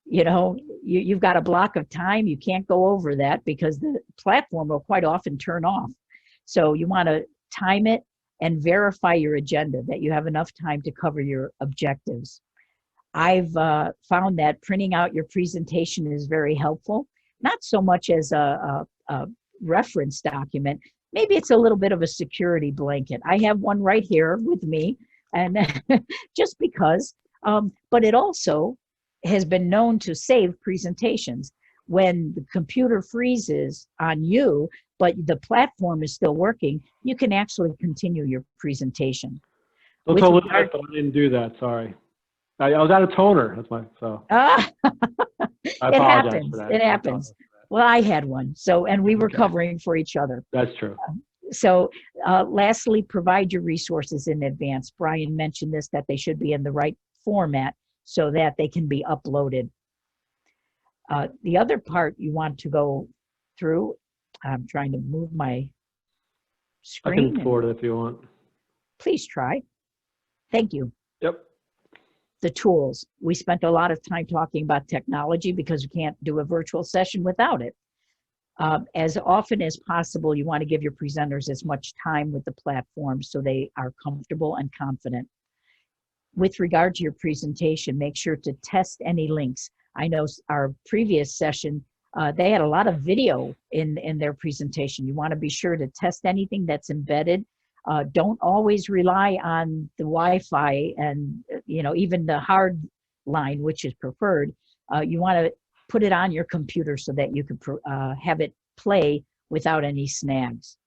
Speaker 2: you've got a block of time. You can't go over that because the platform will quite often turn off. So you want to time it and verify your agenda, that you have enough time to cover your objectives. I've found that printing out your presentation is very helpful, not so much as a reference document. Maybe it's a little bit of a security blanket. I have one right here with me, and just because, but it also has been known to save presentations. When the computer freezes on you, but the platform is still working, you can actually continue your presentation.
Speaker 3: Don't tell Liz, but I didn't do that, sorry. I was out of toner, that's why, so. I apologize for that.
Speaker 2: It happens. Well, I had one, so, and we were covering for each other.
Speaker 3: That's true.
Speaker 2: So lastly, provide your resources in advance. Brian mentioned this, that they should be in the right format so that they can be uploaded. The other part you want to go through, I'm trying to move my screen.
Speaker 3: I can forward it if you want.
Speaker 2: Please try. Thank you.
Speaker 3: Yep.
Speaker 2: The tools. We spent a lot of time talking about technology because you can't do a virtual session without it. As often as possible, you want to give your presenters as much time with the platform so they are comfortable and confident. With regard to your presentation, make sure to test any links. I know our previous session, they had a lot of video in their presentation. You want to be sure to test anything that's embedded. Don't always rely on the Wi-Fi and even the hard line, which is preferred. You want to put it on your computer so that you can have it play without any snags.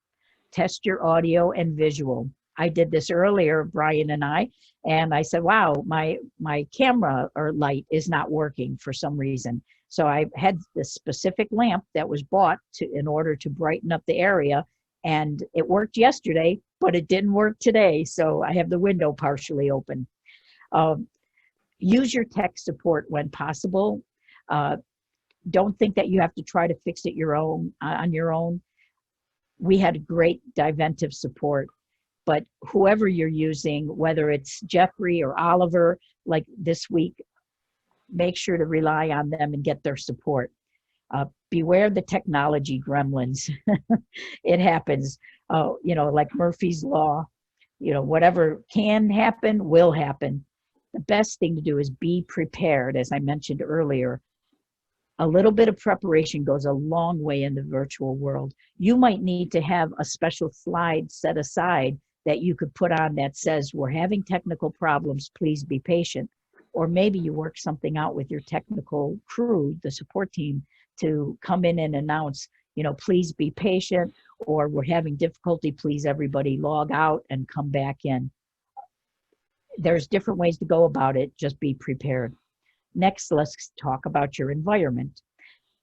Speaker 2: Test your audio and visual. I did this earlier, Brian and I said, wow, my camera or light is not working for some reason. So I had this specific lamp that was bought in order to brighten up the area, and it worked yesterday, but it didn't work today. So I have the window partially open. Use your tech support when possible. Don't think that you have to try to fix it on your own. We had great Diventive support. But whoever you're using, whether it's Jeffrey or Oliver, like this week, make sure to rely on them and get their support. Beware the technology gremlins. It happens, like Murphy's Law, whatever can happen will happen. The best thing to do is be prepared, as I mentioned earlier. A little bit of preparation goes a long way in the virtual world. You might need to have a special slide set aside that you could put on that says, we're having technical problems, please be patient. Or maybe you work something out with your technical crew, the support team, to come in and announce, please be patient, or we're having difficulty, please everybody log out and come back in. There's different ways to go about it, just be prepared. Next, let's talk about your environment.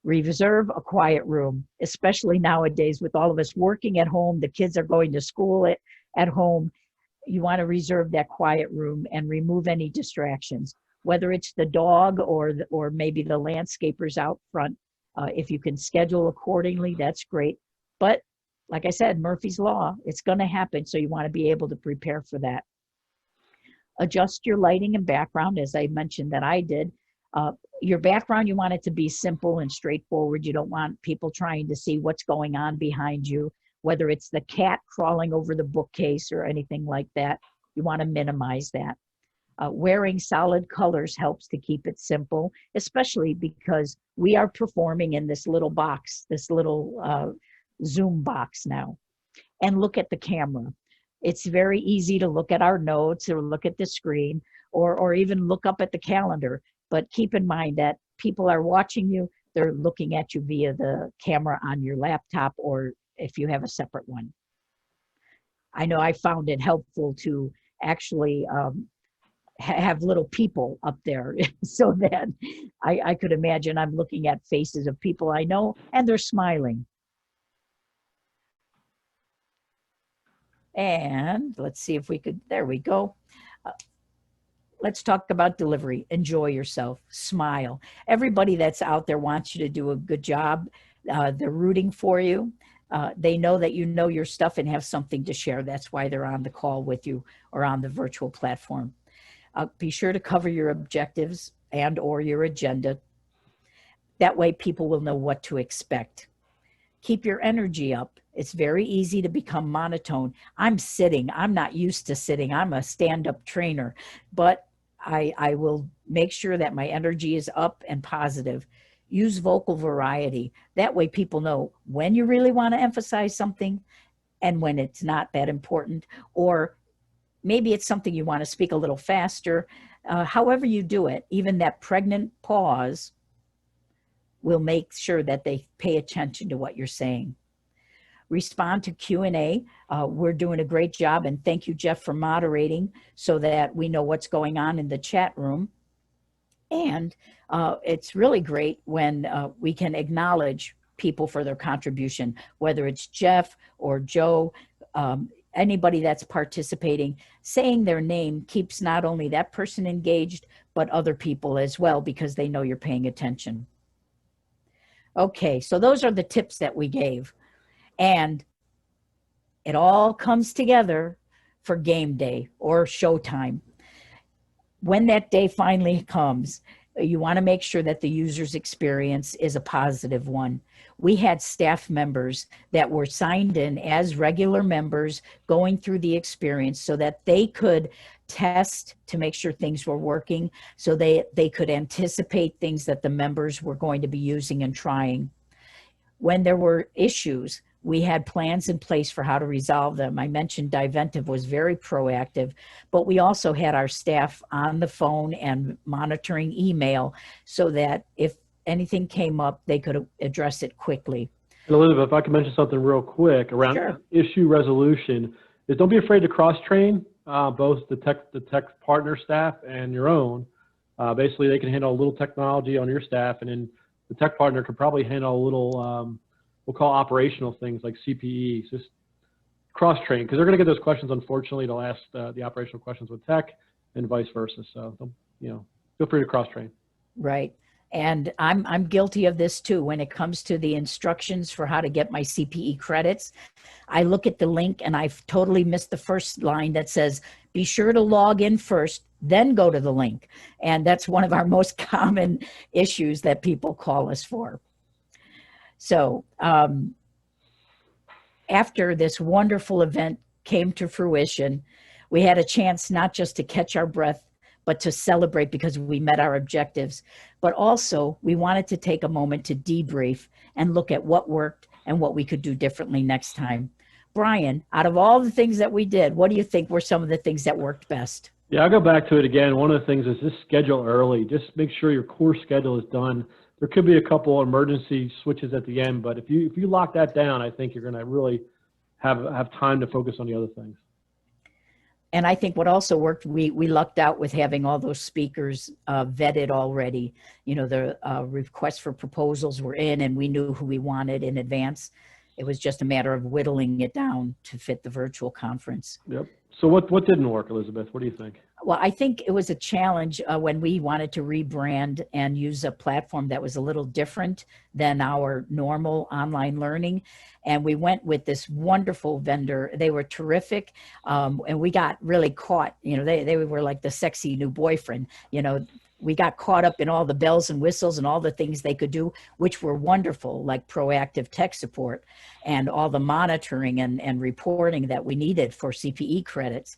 Speaker 2: Reserve a quiet room, especially nowadays with all of us working at home, the kids are going to school at home. You want to reserve that quiet room and remove any distractions, whether it's the dog or maybe the landscapers out front. If you can schedule accordingly, that's great. But like I said, Murphy's Law, it's going to happen. So you want to be able to prepare for that. Adjust your lighting and background, as I mentioned that I did. Your background, you want it to be simple and straightforward. You don't want people trying to see what's going on behind you, whether it's the cat crawling over the bookcase or anything like that. You want to minimize that. Wearing solid colors helps to keep it simple, especially because we are performing in this little box, this little Zoom box now. And look at the camera. It's very easy to look at our notes or look at the screen or even look up at the calendar. But keep in mind that people are watching you. They're looking at you via the camera on your laptop or if you have a separate one. I know I found it helpful to actually have little people up there so that I could imagine I'm looking at faces of people I know and they're smiling. And let's see if we could, there we go. Let's talk about delivery. Enjoy yourself, smile. Everybody that's out there wants you to do a good job. They're rooting for you. They know that you know your stuff and have something to share. That's why they're on the call with you or on the virtual platform. Be sure to cover your objectives and or your agenda. That way people will know what to expect. Keep your energy up. It's very easy to become monotone. I'm sitting. I'm not used to sitting. I'm a stand-up trainer, but I will make sure that my energy is up and positive. Use vocal variety. That way people know when you really want to emphasize something and when it's not that important, or maybe it's something you want to speak a little faster. However you do it, even that pregnant pause will make sure that they pay attention to what you're saying. Respond to Q&A. We're doing a great job, and thank you, Jeff, for moderating so that we know what's going on in the chat room. And it's really great when we can acknowledge people for their contribution, whether it's Jeff or Joe, anybody that's participating. Saying their name keeps not only that person engaged, but other people as well, because they know you're paying attention. Okay, so those are the tips that we gave. And it all comes together for game day or showtime. When that day finally comes, you want to make sure that the user's experience is a positive one. We had staff members that were signed in as regular members going through the experience so that they could test to make sure things were working, so they could anticipate things that the members were going to be using and trying. When there were issues, we had plans in place for how to resolve them. I mentioned Diventive was very proactive, but we also had our staff on the phone and monitoring email so that if anything came up, they could address it quickly.
Speaker 3: And Elizabeth, if I could mention something real quick around
Speaker 2: Sure.
Speaker 3: issue resolution, is don't be afraid to cross-train both the tech partner staff and your own. Basically, they can handle a little technology on your staff, and then the tech partner could probably handle a little, we'll call operational things like CPE. Just cross-train, because they're going to get those questions. Unfortunately, they'll ask the operational questions with tech and vice versa. So, you know, feel free to cross-train.
Speaker 2: Right. And I'm guilty of this too. When it comes to the instructions for how to get my CPE credits, I look at the link and I've totally missed the first line that says, be sure to log in first, then go to the link. And that's one of our most common issues that people call us for. So after this wonderful event came to fruition, we had a chance not just to catch our breath, but to celebrate because we met our objectives. But also, we wanted to take a moment to debrief and look at what worked and what we could do differently next time. Brian, out of all the things that we did, what do you think were some of the things that worked best?
Speaker 3: Yeah, I'll go back to it again. One of the things is just schedule early. Just make sure your core schedule is done. There could be a couple emergency switches at the end, but if you lock that down, I think you're going to really have time to focus on the other things.
Speaker 2: And I think what also worked, we lucked out with having all those speakers vetted already. You know, the requests for proposals were in and we knew who we wanted in advance. it was just a matter of whittling it down to fit the virtual conference.
Speaker 3: Yep. So what didn't work, Elizabeth? What do you think?
Speaker 2: Well, I think it was a challenge when we wanted to rebrand and use a platform that was a little different than our normal online learning. And we went with this wonderful vendor. They were terrific. And we got really caught, they were like the sexy new boyfriend, we got caught up in all the bells and whistles and all the things they could do, which were wonderful, like proactive tech support and all the monitoring and reporting that we needed for CPE credits.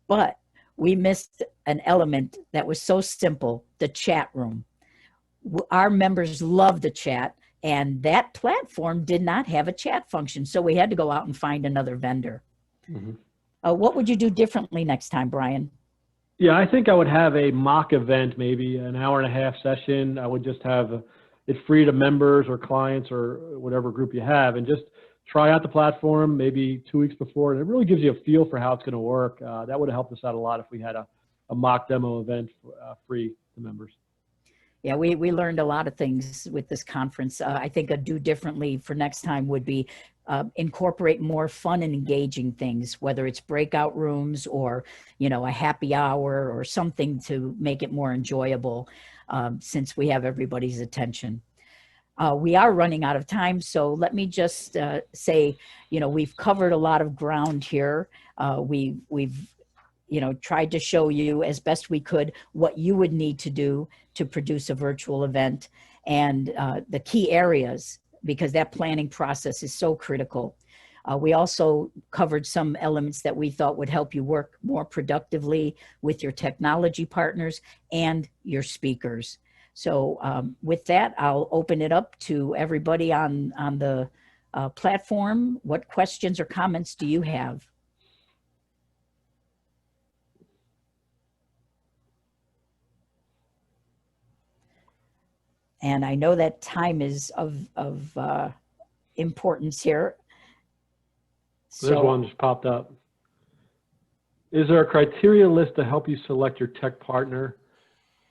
Speaker 2: But we missed an element that was so simple, the chat room. Our members love the chat, and that platform did not have a chat function. So we had to go out and find another vendor. Mm-hmm. What would you do differently next time, Brian?
Speaker 3: Yeah, I think I would have a mock event, maybe an hour-and-a-half session. I would just have it free to members or clients or whatever group you have, and just try out the platform maybe 2 weeks before. And it really gives you a feel for how it's going to work. That would have helped us out a lot if we had a mock demo event free to members.
Speaker 2: Yeah, we learned a lot of things with this conference. I think a do differently for next time would be incorporate more fun and engaging things, whether it's breakout rooms or, a happy hour or something to make it more enjoyable since we have everybody's attention. We are running out of time, so let me just say, we've covered a lot of ground here. We've tried to show you as best we could what you would need to do to produce a virtual event and the key areas, because that planning process is so critical. We also covered some elements that we thought would help you work more productively with your technology partners and your speakers. So with that, I'll open it up to everybody on the platform. What questions or comments do you have? And I know that time is of importance here.
Speaker 3: There's one just popped up. Is there a criteria list to help you select your tech partner?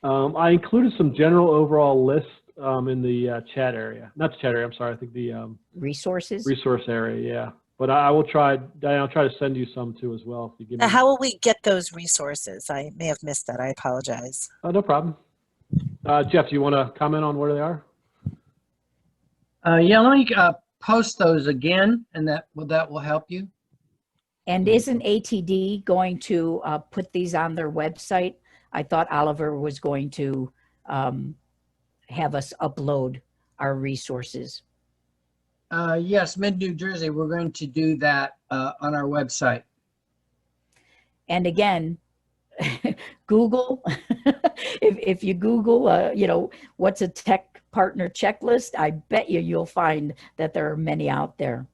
Speaker 3: I included some general overall lists in the chat area. Not the chat area, I'm sorry. I think the
Speaker 2: resources?
Speaker 3: Resource area, yeah. But I will try, Diane, I'll try to send you some too as well. If you give me
Speaker 4: how will we get those resources? I may have missed that. I apologize.
Speaker 3: no problem. Jeff, do you want to comment on where they are?
Speaker 1: Yeah, let me post those again, and that will help you.
Speaker 2: And isn't ATD going to put these on their website? I thought Oliver was going to have us upload our resources.
Speaker 1: Yes, Mid-New Jersey, we're going to do that on our website.
Speaker 2: And again, Google, if you Google, what's a tech partner checklist, I bet you'll find that there are many out there.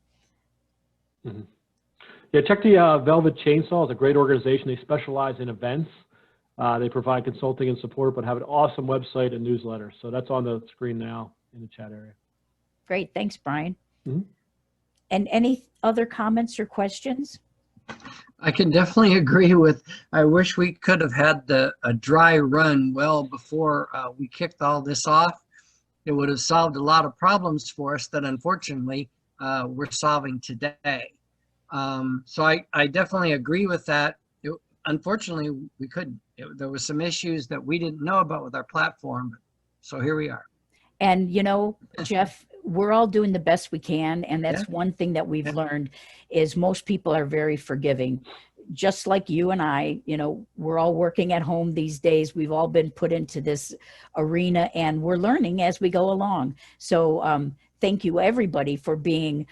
Speaker 3: Mm-hmm. Yeah, check the Velvet Chainsaw. It's a great organization. They specialize in events. They provide consulting and support, but have an awesome website and newsletter. So that's on the screen now in the chat area.
Speaker 2: Great. Thanks, Brian.
Speaker 3: Mm-hmm.
Speaker 2: And any other comments or questions?
Speaker 1: I can definitely agree with, I wish we could have had a dry run well before we kicked all this off. It would have solved a lot of problems for us that unfortunately we're solving today. So I definitely agree with that. Unfortunately, we couldn't. There was some issues that we didn't know about with our platform. So here we are.
Speaker 2: And, Jeff, we're all doing the best we can. And that's one thing that we've learned is most people are very forgiving. Just like you and I, we're all working at home these days. We've all been put into this arena and we're learning as we go along. So thank you, everybody, for being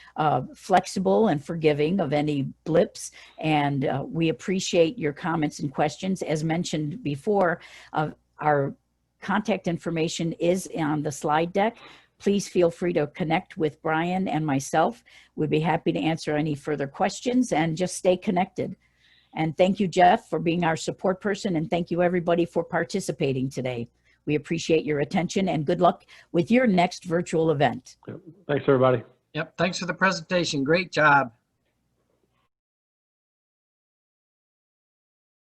Speaker 2: flexible and forgiving of any blips. And we appreciate your comments and questions. As mentioned before, our contact information is on the slide deck. Please feel free to connect with Brian and myself. We'd be happy to answer any further questions and just stay connected. And thank you, Jeff, for being our support person. And thank you, everybody, for participating today. We appreciate your attention and good luck with your next virtual event.
Speaker 3: Thanks, everybody.
Speaker 1: Yep. Thanks for the presentation. Great job.